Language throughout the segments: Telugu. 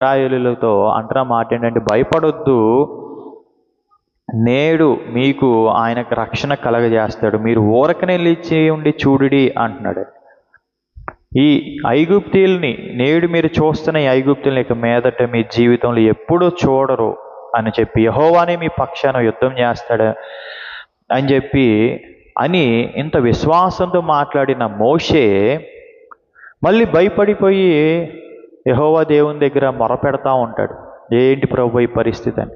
ఇశ్రాయేలులతో అంటున్న మాట ఏంటంటే, భయపడొద్దు, నేడు మీకు ఆయనకు రక్షణ కలగజేస్తాడు, మీరు ఊరకనే లేచి ఉండి చూడుడి అంటున్నాడు. ఈ ఐగుప్తీయుల్ని నేడు మీరు చూస్తున్న ఈ ఐగుప్తుల్ని ఇక మీదట మీ జీవితంలో ఎప్పుడూ చూడరు అని చెప్పి, యెహోవానే మీ పక్షాన యుద్ధం చేస్తాడు అని చెప్పి ఇంత విశ్వాసంతో మాట్లాడిన మోషే మళ్ళీ భయపడిపోయి యెహోవా దేవుని దగ్గర మొరపెడతా ఉంటాడు, ఏంటి ప్రభు ఈ పరిస్థితి అని.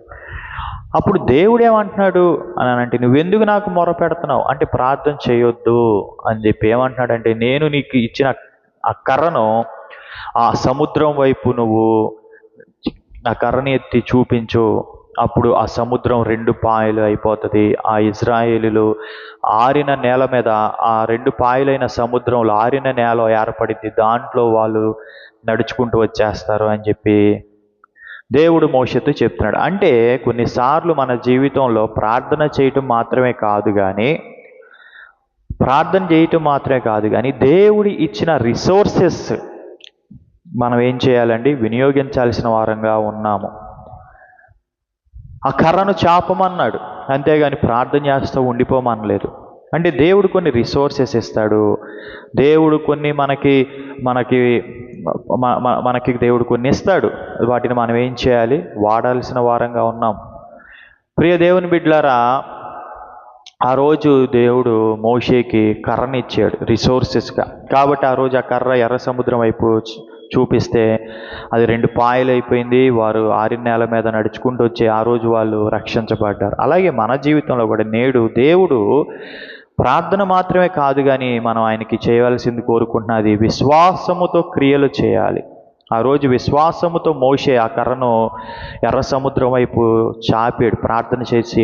అప్పుడు దేవుడు ఏమంటున్నాడు అని అంటే, నువ్వెందుకు నాకు మొరపెడుతున్నావు అంటే, ప్రార్థన చేయొద్దు అని చెప్పి ఏమంటున్నాడంటే, నేను నీకు ఇచ్చిన ఆ కర్రను ఆ సముద్రం వైపు నువ్వు ఆ కర్రని ఎత్తి చూపించు, అప్పుడు ఆ సముద్రం 2 పాయలు అయిపోతుంది. ఆ ఇజ్రాయేలీలు ఆరిన నేల మీద ఆ 2 పాయలైన సముద్రంలో ఆరిన నేల ఏర్పడింది, దాంట్లో వాళ్ళు నడుచుకుంటూ వచ్చేస్తారు అని చెప్పి దేవుడు మోషేతో చెప్తున్నాడు. అంటే కొన్నిసార్లు మన జీవితంలో ప్రార్థన చేయటం మాత్రమే కాదు కానీ దేవుడు ఇచ్చిన రిసోర్సెస్ మనం ఏం చేయాలండి, వినియోగించాల్సిన వారంగా ఉన్నాము. ఆ కర్రను చాపమన్నాడు, అంతేగాని ప్రార్థన చేస్తూ ఉండిపోమనలేదు. అంటే దేవుడు కొన్ని రిసోర్సెస్ ఇస్తాడు, దేవుడు కొన్ని మనకి దేవుడు కొన్ని ఇస్తాడు, వాటిని మనం ఏం చేయాలి, వాడాల్సిన వారంగా ఉన్నాం. ప్రియ దేవుని బిడ్డలారా, ఆ రోజు దేవుడు మోషేకి కర్రనిచ్చాడు రిసోర్సెస్గా. కాబట్టి ఆ రోజు ఆ కర్ర ఎర్ర సముద్రం వైపు చూపిస్తే అది 2 పాయలు అయిపోయింది. వారు ఆరిన నేల మీద నడుచుకుంటూ వచ్చి ఆ రోజు వాళ్ళు రక్షించబడ్డారు. అలాగే మన జీవితంలో కూడా నేడు దేవుడు ప్రార్థన మాత్రమే కాదు కానీ మనం ఆయనకి చేయవలసింది కోరుకుంటున్నది విశ్వాసముతో క్రియలు చేయాలి. ఆ రోజు విశ్వాసముతో మోషే ఆ కర్రను ఎర్ర సముద్రం వైపు చాపాడు, ప్రార్థన చేసి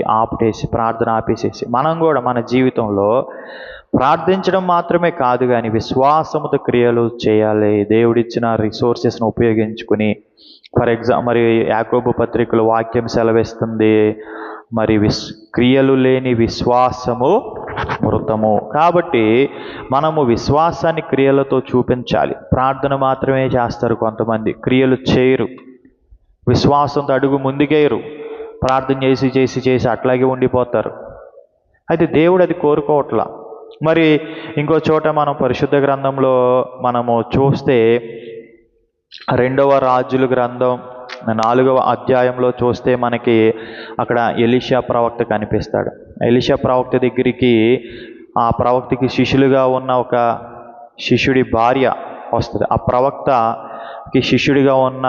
ప్రార్థన ఆపేసేసి. మనం కూడా మన జీవితంలో ప్రార్థించడం మాత్రమే కాదు కానీ విశ్వాసముతో క్రియలు చేయాలి. దేవుడిచ్చిన రిసోర్సెస్ను ఉపయోగించుకుని, మరి యాకోబు పత్రికలో వాక్యం సెలవిస్తుంది, మరి క్రియలు లేని విశ్వాసము మృతము. కాబట్టి మనము విశ్వాసాన్ని క్రియలతో చూపించాలి. ప్రార్థన మాత్రమే చేస్తారు కొంతమంది, క్రియలు చేయరు, విశ్వాసంతో అడుగు ముందుకేయరు, ప్రార్థన చేసి అట్లాగే ఉండిపోతారు. అయితే దేవుడు అది కోరుకోవట్లా. మరి ఇంకో చోట మనం పరిశుద్ధ గ్రంథంలో మనము చూస్తే 2వ రాజుల గ్రంథం 4వ అధ్యాయంలో చూస్తే మనకి అక్కడ ఎలీషా ప్రవక్త కనిపిస్తాడు. ఎలీషా ప్రవక్త దగ్గరికి ఆ ప్రవక్తకి శిష్యులుగా ఉన్న ఒక శిష్యుడి భార్య వస్తుంది. ఆ ప్రవక్తకి శిష్యుడిగా ఉన్న